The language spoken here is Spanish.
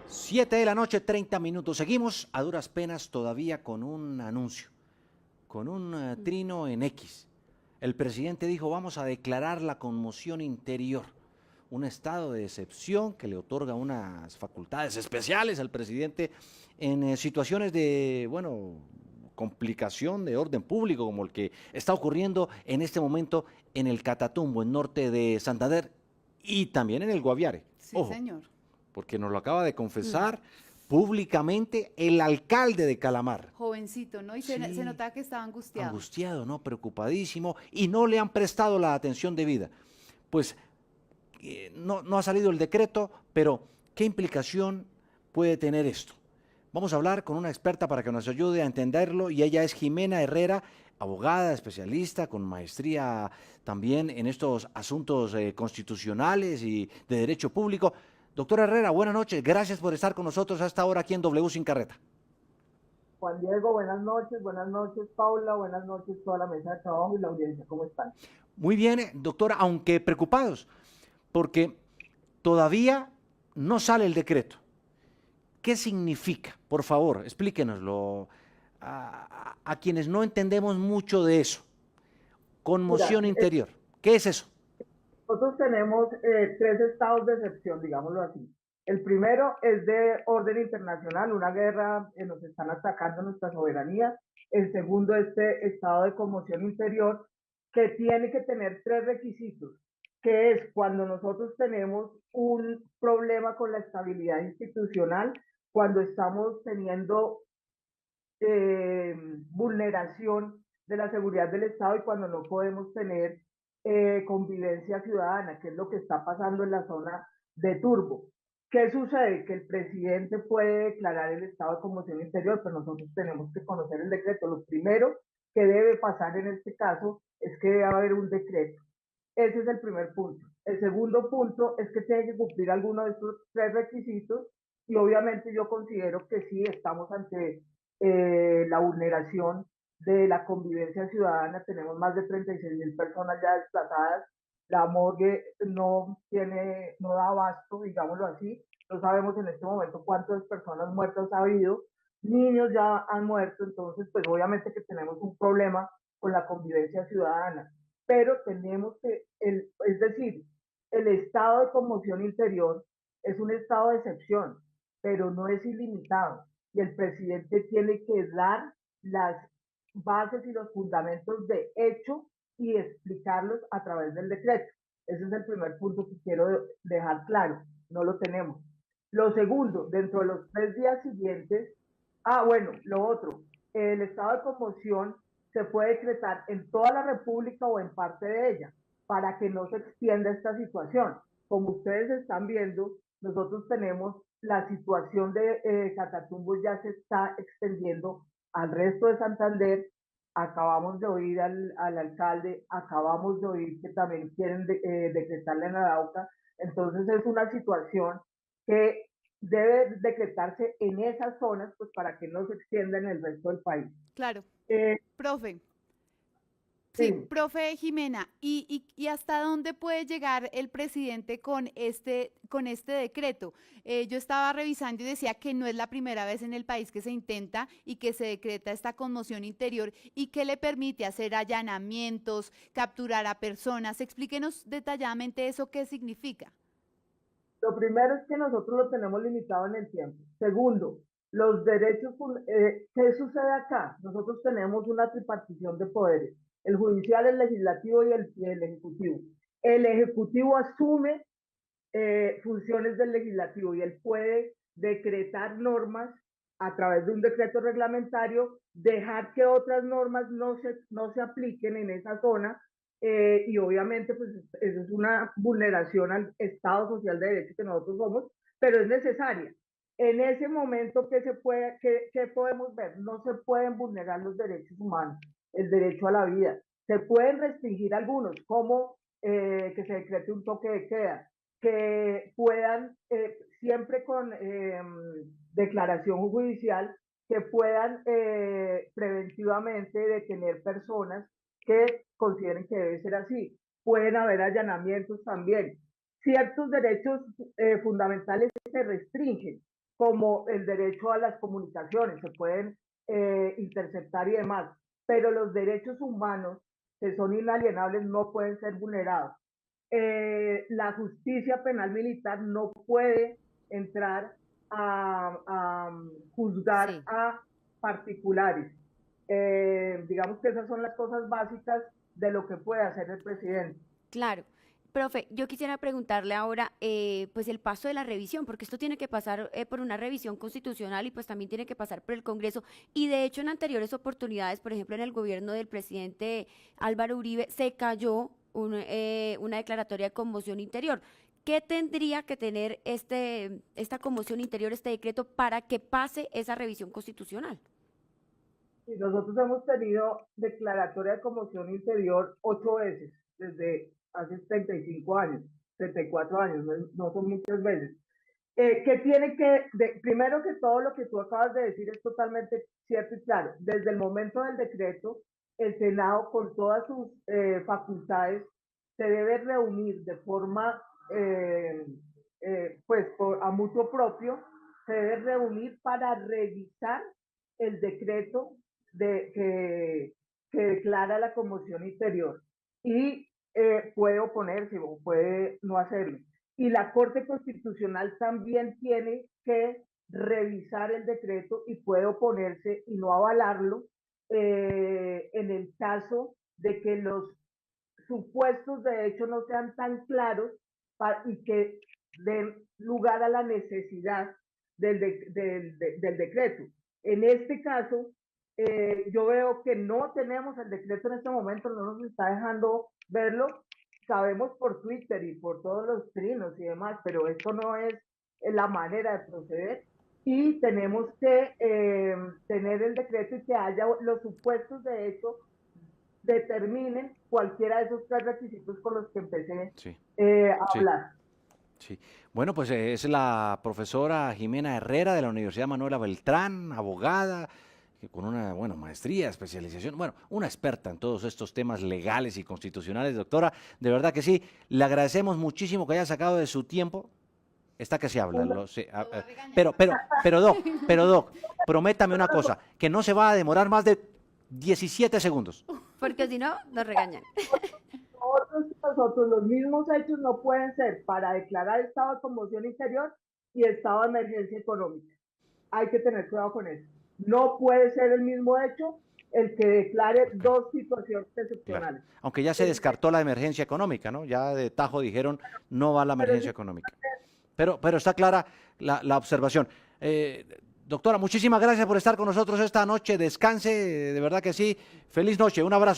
7 de la noche, 30 minutos. Seguimos a duras penas todavía con un anuncio, con un trino en X. El presidente dijo, vamos a declarar la conmoción interior, un estado de excepción que le otorga unas facultades especiales al presidente en situaciones de, bueno, complicación de orden público, como el que está ocurriendo en este momento en el Catatumbo, en norte de Santander, y también en el Guaviare. Sí, Ojo, señor. porque nos lo acaba de confesar públicamente el alcalde de Calamar. Jovencito, ¿no? Y se Sí, notaba que estaba angustiado. angustiado, ¿no? Preocupadísimo, y no le han prestado la atención debida. Pues no ha salido el decreto, pero ¿qué implicación puede tener esto? Vamos a hablar con una experta para que nos ayude a entenderlo, y ella es Jimena Herrera, abogada, especialista, con maestría también en estos asuntos constitucionales y de derecho público. Doctora Herrera, buenas noches, gracias por estar con nosotros a esta hora aquí en W Sin Carreta. Juan Diego, buenas noches Paula, buenas noches toda la mesa de trabajo y la audiencia, ¿cómo están? Muy bien, doctora, aunque preocupados, porque todavía no sale el decreto. ¿Qué significa? Por favor, explíquenoslo a quienes no entendemos mucho de eso. Mira, Conmoción interior. ¿Qué es eso? nosotros tenemos tres estados de excepción, digámoslo así. El primero es de orden internacional, una guerra, nos están atacando nuestra soberanía. El segundo, este estado de conmoción interior, que tiene que tener tres requisitos, que es cuando nosotros tenemos un problema con la estabilidad institucional, cuando estamos teniendo eh, vulneración de la seguridad del Estado y cuando no podemos tener convivencia ciudadana, que es lo que está pasando en la zona de Turbo. ¿Qué sucede? Que el presidente puede declarar el estado de conmoción interior, pero nosotros tenemos que conocer el decreto. Lo primero que debe pasar en este caso es que debe haber un decreto. Ese es el primer punto. El segundo punto es que tiene que cumplir alguno de estos tres requisitos y obviamente yo considero que sí estamos ante la vulneración de la convivencia ciudadana. Tenemos más de 36.000 personas ya desplazadas. La morgue no da abasto, digámoslo así. No sabemos en este momento cuántas personas muertas ha habido. Niños ya han muerto, entonces pues obviamente que tenemos un problema con la convivencia ciudadana, pero tenemos que, es decir, el estado de conmoción interior es un estado de excepción, pero no es ilimitado. Y el presidente tiene que dar las bases y los fundamentos de hecho y explicarlos a través del decreto. Ese es el primer punto que quiero dejar claro. No lo tenemos. Lo segundo, dentro de los 3 días siguientes, bueno, lo otro, el estado de conmoción se puede decretar en toda la República o en parte de ella, para que no se extienda esta situación. Como ustedes están viendo, nosotros tenemos la situación de Catatumbo ya se está extendiendo al resto de Santander. Acabamos de oír al alcalde, acabamos de oír que también quieren decretarle en Arauca. Entonces es una situación que debe decretarse en esas zonas, pues para que no se extienda en el resto del país. Claro. Eh, Profe. Sí, sí, profe Jimena, ¿y hasta dónde puede llegar el presidente con este decreto? Yo estaba revisando y decía que no es la primera vez en el país que se intenta y que se decreta esta conmoción interior y que le permite hacer allanamientos, capturar a personas. Explíquenos detalladamente eso qué significa. lo primero es que nosotros lo tenemos limitado en el tiempo. Segundo, los derechos, ¿qué sucede acá? Nosotros tenemos una tripartición de poderes, el judicial, el legislativo y el ejecutivo. El ejecutivo asume funciones del legislativo y él puede decretar normas a través de un decreto reglamentario, dejar que otras normas no se apliquen en esa zona, y obviamente pues eso es una vulneración al Estado Social de Derecho que nosotros somos, pero es necesaria. En ese momento, ¿qué podemos ver? No se pueden vulnerar los derechos humanos, el derecho a la vida. Se pueden restringir algunos, como que se decrete un toque de queda, que puedan, siempre con declaración judicial, que puedan preventivamente detener personas que consideren que debe ser así. Pueden haber allanamientos también. Ciertos derechos fundamentales se restringen, como el derecho a las comunicaciones, se pueden interceptar y demás, pero los derechos humanos que son inalienables no pueden ser vulnerados. La justicia penal militar no puede entrar a juzgar Sí. a particulares. Digamos que esas son las cosas básicas de lo que puede hacer el presidente. Claro. Profe, yo quisiera preguntarle ahora, pues el paso de la revisión, porque esto tiene que pasar por una revisión constitucional y pues también tiene que pasar por el Congreso. Y de hecho en anteriores oportunidades, por ejemplo en el gobierno del presidente Álvaro Uribe, se cayó una declaratoria de conmoción interior. ¿Qué tendría que tener esta conmoción interior, este decreto, para que pase esa revisión constitucional? Y nosotros hemos tenido declaratoria de conmoción interior 8 veces, desde hace 35 años, 34 años, no son muchas veces. Que tiene primero que todo lo que tú acabas de decir es totalmente cierto y claro. Desde el momento del decreto, el Senado con todas sus facultades se debe reunir de forma, pues a mutuo propio, se debe reunir para revisar el decreto que declara la conmoción interior y puede oponerse o puede no hacerlo. Y la Corte Constitucional también tiene que revisar el decreto y puede oponerse y no avalarlo en el caso de que los supuestos de hecho no sean tan claros y que den lugar a la necesidad del decreto. En este caso, yo veo que no tenemos el decreto en este momento, no nos está dejando verlo. Sabemos por Twitter y por todos los trinos y demás, pero esto no es la manera de proceder y tenemos que tener el decreto y que haya los supuestos de hecho determinen cualquiera de esos 3 requisitos con los que empecé Sí, a sí, hablar. sí. Bueno, pues es la profesora Jimena Herrera de la Universidad Manuela Beltrán, abogada, con una, bueno, maestría, especialización, bueno, una experta en todos estos temas legales y constitucionales, doctora. De verdad que sí, le agradecemos muchísimo que haya sacado de su tiempo. Está que se habla, lo sé, Doc, prométame una cosa, que no se va a demorar más de 17 segundos. Porque si no, nos regañan. Nosotros los mismos hechos no pueden ser para declarar estado de conmoción interior y estado de emergencia económica. Hay que tener cuidado con eso. No puede ser el mismo hecho el que declare dos situaciones excepcionales. Claro. Aunque ya se descartó la emergencia económica, ¿no? Ya de tajo dijeron, no va la emergencia económica. Pero está clara la observación. Doctora, muchísimas gracias por estar con nosotros esta noche. Descanse, de verdad que sí. Feliz noche, un abrazo.